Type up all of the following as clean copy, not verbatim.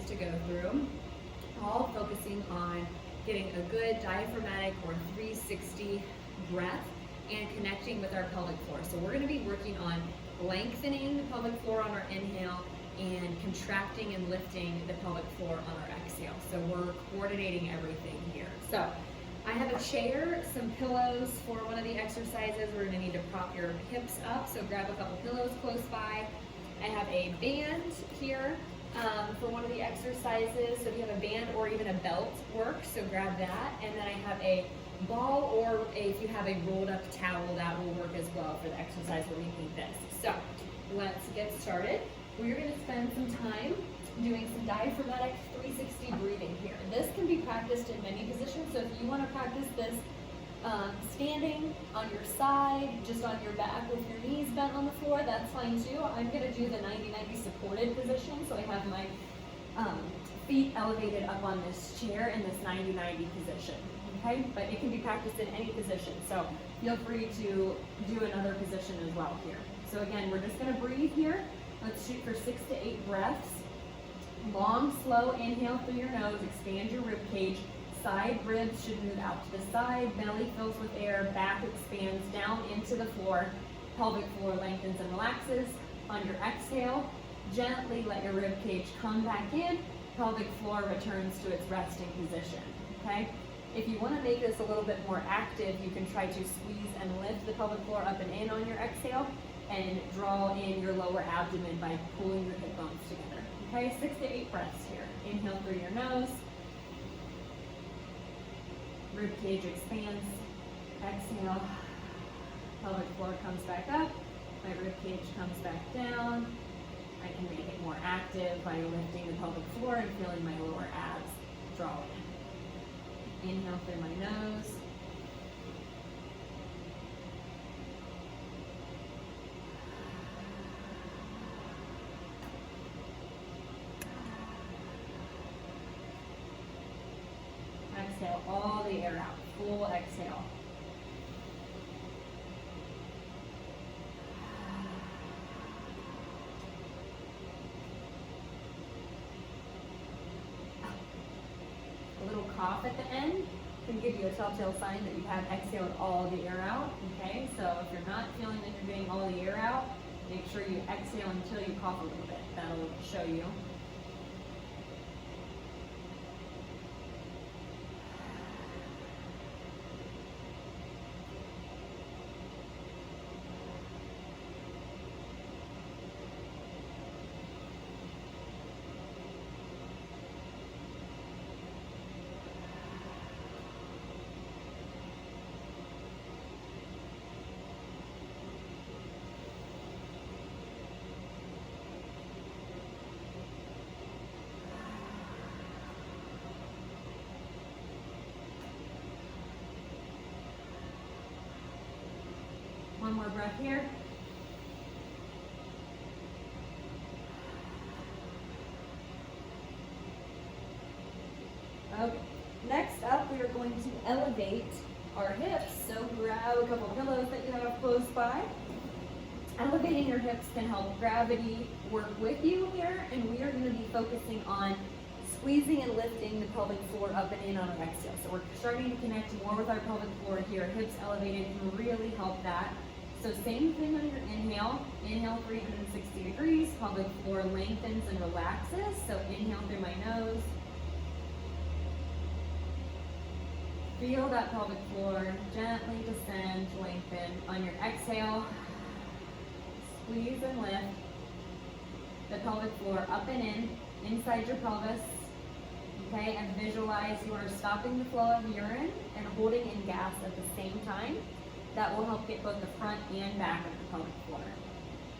to go through, all focusing on getting a good diaphragmatic or 360 breath and connecting with our pelvic floor. So we're going to be working on lengthening the pelvic floor on our inhale and contracting and lifting the pelvic floor on our exhale. So we're coordinating everything here. So I have a chair, some pillows for one of the exercises. We're going to need to prop your hips up, so grab a couple pillows close by. I have a band here for one of the exercises. So if you have a band or even a belt works, so grab that. And then I have a ball, or if you have a rolled up towel, that will work as well for the exercise where we need this. So let's get started. We're going to spend some time doing some diaphragmatic 360 breathing here. This can be practiced in many positions, so if you want to practice this standing, on your side, just on your back with your knees bent on the floor, that's fine too. I'm going to do the 90-90 supported position, so I have my feet elevated up on this chair in this 90-90 position. Okay, but it can be practiced in any position, so feel free to do another position as well here. So again, we're just going to breathe here. Let's shoot for 6 to 8 breaths. Long, slow inhale through your nose, expand your rib cage. Side ribs should move out to the side, belly fills with air, back expands down into the floor, pelvic floor lengthens and relaxes. On your exhale, gently let your rib cage come back in, pelvic floor returns to its resting position, okay? If you want to make this a little bit more active, you can try to squeeze and lift the pelvic floor up and in on your exhale and draw in your lower abdomen by pulling your hip bones together. Okay, 6 to 8 breaths here. Inhale through your nose. Rib cage expands. Exhale. Pelvic floor comes back up. My rib cage comes back down. I can make it more active by lifting the pelvic floor and feeling my lower abs draw in. Inhale through my nose. Exhale all the air out, full exhale. A little cough at the end can give you a telltale sign that you have exhaled all the air out, okay? So if you're not feeling that you're getting all the air out, make sure you exhale until you cough a little bit. That'll show you. One more breath here. Okay, next up we are going to elevate our hips. So grab a couple pillows that you have close by. Elevating your hips can help gravity work with you here, and we are going to be focusing on squeezing and lifting the pelvic floor up and in on our exhale. So we're starting to connect more with our pelvic floor here. Hips elevated can really help that. So same thing on your inhale. Inhale 360 degrees. Pelvic floor lengthens and relaxes. So inhale through my nose. Feel that pelvic floor gently descend, lengthen. On your exhale, squeeze and lift the pelvic floor up and in, inside your pelvis. Okay, and visualize you are stopping the flow of urine and holding in gas at the same time. That will help get both the front and back of the pelvic floor.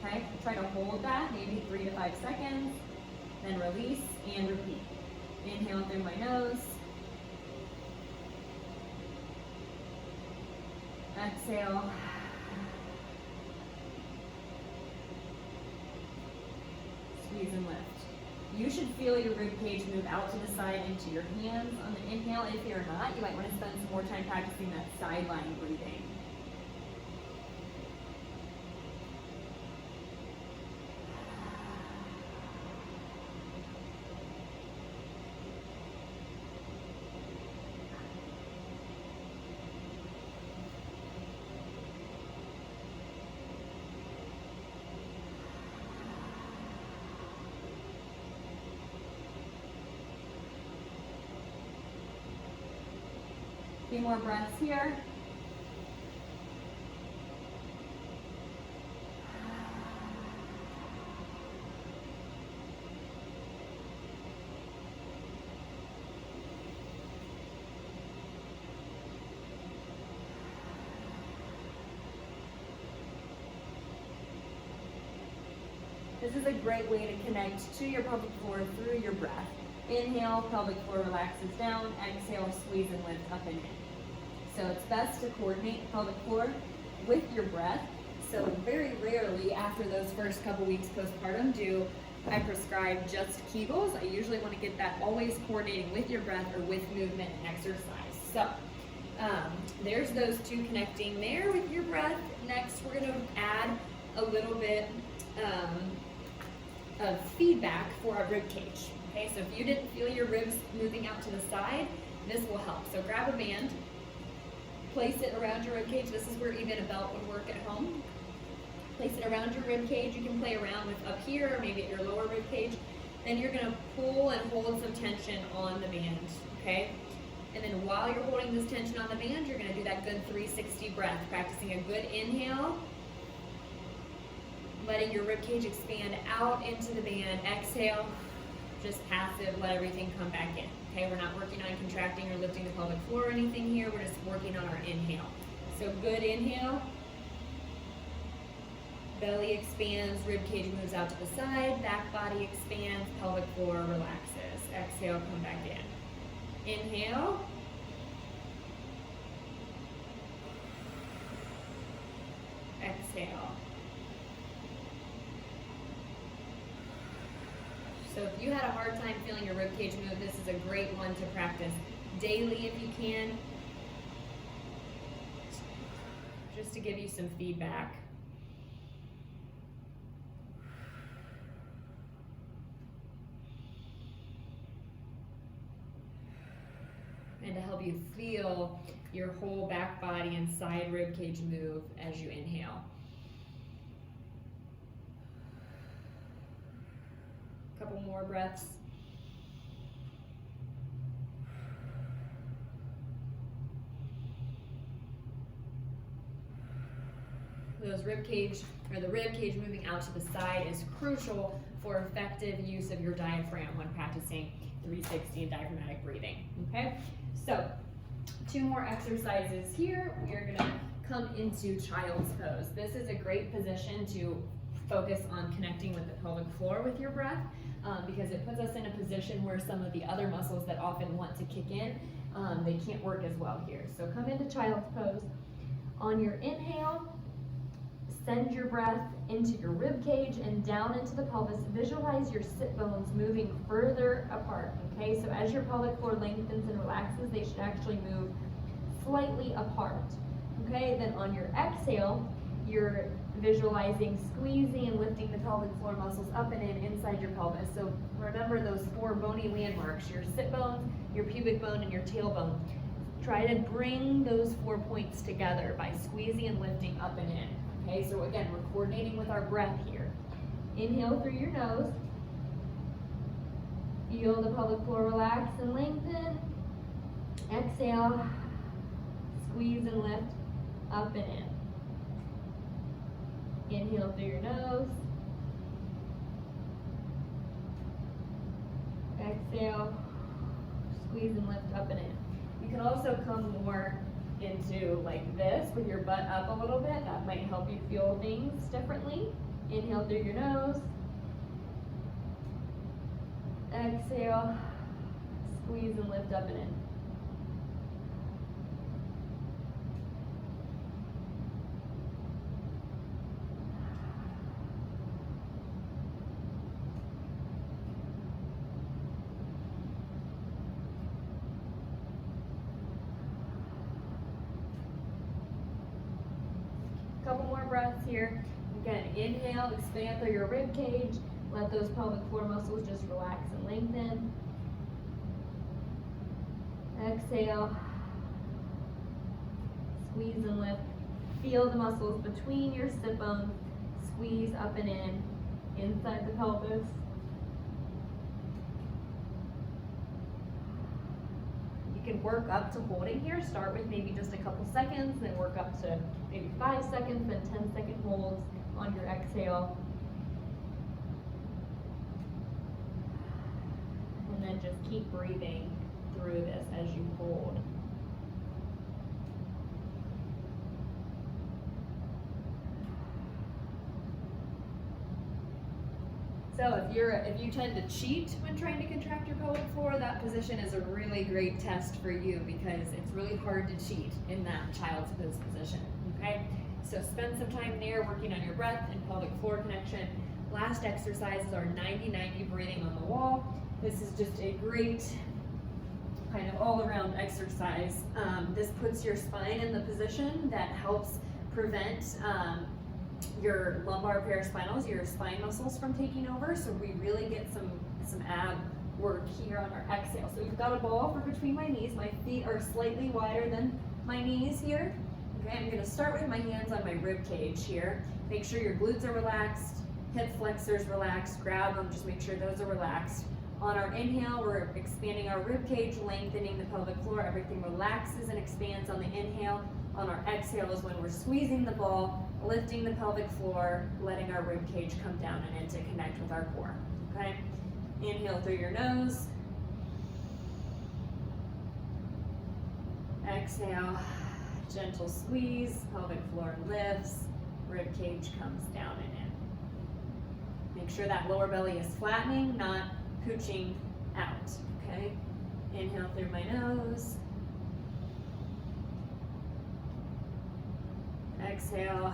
Okay, try to hold that, maybe 3 to 5 seconds, then release and repeat. Inhale through my nose. Exhale. Squeeze and lift. You should feel your rib cage move out to the side into your hands on the inhale. If you're not, you might want to spend some more time practicing that sideline breathing. few more breaths here. This is a great way to connect to your pelvic floor through your breath. Inhale, pelvic floor relaxes down. Exhale, squeeze and lift up and in. So it's best to coordinate the pelvic floor with your breath. So very rarely after those first couple weeks postpartum do I prescribe just Kegels. I usually want to get that always coordinating with your breath or with movement and exercise. So there's those two connecting there with your breath. Next, we're going to add a little bit of feedback for our rib cage. Okay, so if you didn't feel your ribs moving out to the side, this will help. So grab a band, place it around your rib cage. This is where even a belt would work at home. Place it around your rib cage. You can play around with up here, or maybe at your lower rib cage. Then you're going to pull and hold some tension on the band, okay? And then while you're holding this tension on the band, you're going to do that good 360 breath, practicing a good inhale, letting your rib cage expand out into the band. Exhale, just passive, let everything come back in. Okay, we're not working on contracting or lifting the pelvic floor or anything here. We're just working on our inhale. So good inhale. Belly expands, rib cage moves out to the side, back body expands, pelvic floor relaxes. Exhale, come back in. Inhale. Exhale. So if you had a hard time feeling your rib cage move, this is a great one to practice daily if you can, just to give you some feedback. And to help you feel your whole back body and side rib cage move as you inhale. Couple more breaths. Those rib cage, or the rib cage moving out to the side is crucial for effective use of your diaphragm when practicing 360 and diaphragmatic breathing. Okay, so 2 more exercises here. We are going to come into child's pose. This is a great position to focus on connecting with the pelvic floor with your breath, because it puts us in a position where some of the other muscles that often want to kick in, they can't work as well here. So come into child's pose. On your inhale, send your breath into your rib cage and down into the pelvis. Visualize your sit bones moving further apart. Okay, so as your pelvic floor lengthens and relaxes, they should actually move slightly apart. Okay, then on your exhale, you're visualizing squeezing and lifting the pelvic floor muscles up and in inside your pelvis. So remember those 4 bony landmarks, your sit bone, your pubic bone, and your tailbone. Try to bring those 4 points together by squeezing and lifting up and in. Okay, so again, we're coordinating with our breath here. Inhale through your nose. Feel the pelvic floor relax and lengthen. Exhale, squeeze and lift up and in. Inhale through your nose. Exhale, squeeze and lift up and in. You can also come more into like this with your butt up a little bit. That might help you feel things differently. Inhale through your nose. Exhale, squeeze and lift up and in. Couple more breaths here. Again, inhale, expand through your rib cage. Let those pelvic floor muscles just relax and lengthen. Exhale, squeeze and lift. Feel the muscles between your sit bones. Squeeze up and in, inside the pelvis. You You can work up to holding here. Start with maybe just a couple seconds, then work up to maybe 5 seconds, then 10-second holds on your exhale. And then just keep breathing through this as you hold. So if you tend to cheat when trying to contract your pelvic floor, that position is a really great test for you because it's really hard to cheat in that child's pose position, okay? So spend some time there working on your breath and pelvic floor connection. Last exercise is our 90-90 breathing on the wall. This is just a great kind of all-around exercise. This puts your spine in the position that helps prevent your lumbar paraspinals, your spine muscles from taking over. So we really get some ab work here on our exhale. So we've got a ball for between my knees. My feet are slightly wider than my knees here. Okay, I'm gonna start with my hands on my rib cage here. Make sure your glutes are relaxed, hip flexors relaxed, grab them, just make sure those are relaxed. On our inhale, we're expanding our rib cage, lengthening the pelvic floor. Everything relaxes and expands on the inhale. On our exhale is when we're squeezing the ball, lifting the pelvic floor, letting our rib cage come down and in to connect with our core, okay? Inhale through your nose. Exhale, gentle squeeze, pelvic floor lifts, rib cage comes down and in. Make sure that lower belly is flattening, not pooching out, okay? Inhale through my nose. Exhale.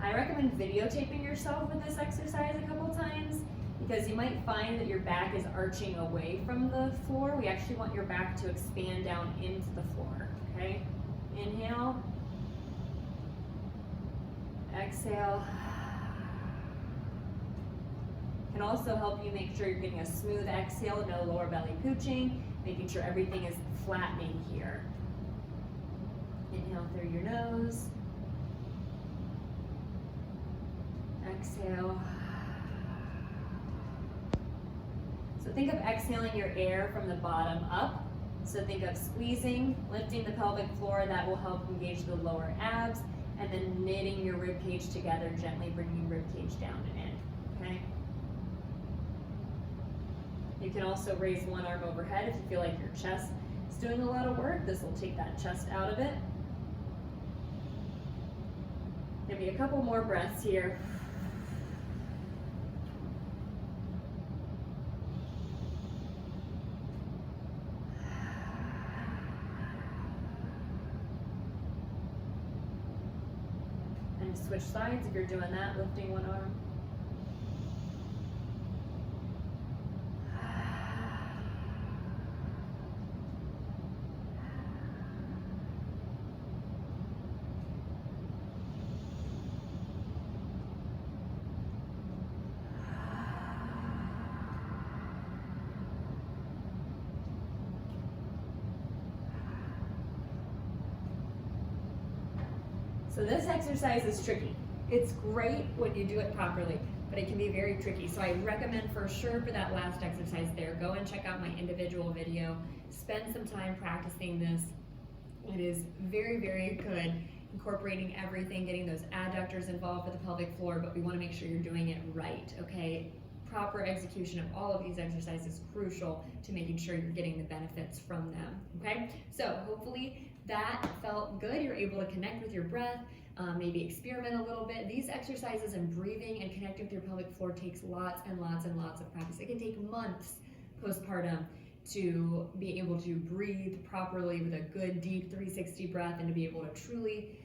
I recommend videotaping yourself with this exercise a couple times because you might find that your back is arching away from the floor. We actually want your back to expand down into the floor, okay? Inhale. Exhale. Can also help you make sure you're getting a smooth exhale, no lower belly pooching, making sure everything is flattening here. Inhale through your nose. Exhale. So think of exhaling your air from the bottom up. So think of squeezing, lifting the pelvic floor. That will help engage the lower abs, and then knitting your rib cage together, gently bringing rib cage down and in, okay? You can also raise one arm overhead if you feel like your chest is doing a lot of work. This will take that chest out of it. Give me a couple more breaths here. And switch sides if you're doing that, lifting one arm. So this exercise is tricky. It's great when you do it properly, but it can be very tricky. So I recommend for sure for that last exercise there, go and check out my individual video. Spend some time practicing this. It is very, very good, incorporating everything, getting those adductors involved with the pelvic floor, but we want to make sure you're doing it right, okay? Proper execution of all of these exercises is crucial to making sure you're getting the benefits from them, okay? So hopefully that felt good. You're able to connect with your breath, maybe experiment a little bit. These exercises and breathing and connecting with your pelvic floor takes lots and lots and lots of practice. It can take months postpartum to be able to breathe properly with a good deep 360 breath and to be able to truly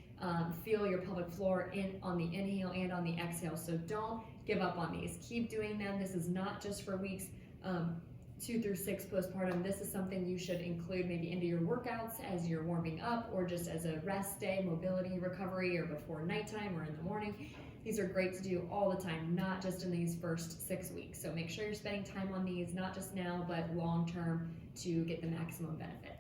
feel your pelvic floor on the inhale and on the exhale. So don't give up on these. Keep doing them. This is not just for weeks 2 through 6 postpartum. This is something you should include maybe into your workouts as you're warming up, or just as a rest day, mobility recovery, or before nighttime or in the morning. These are great to do all the time, not just in these first 6 weeks. So make sure you're spending time on these, not just now, but long term, to get the maximum benefit.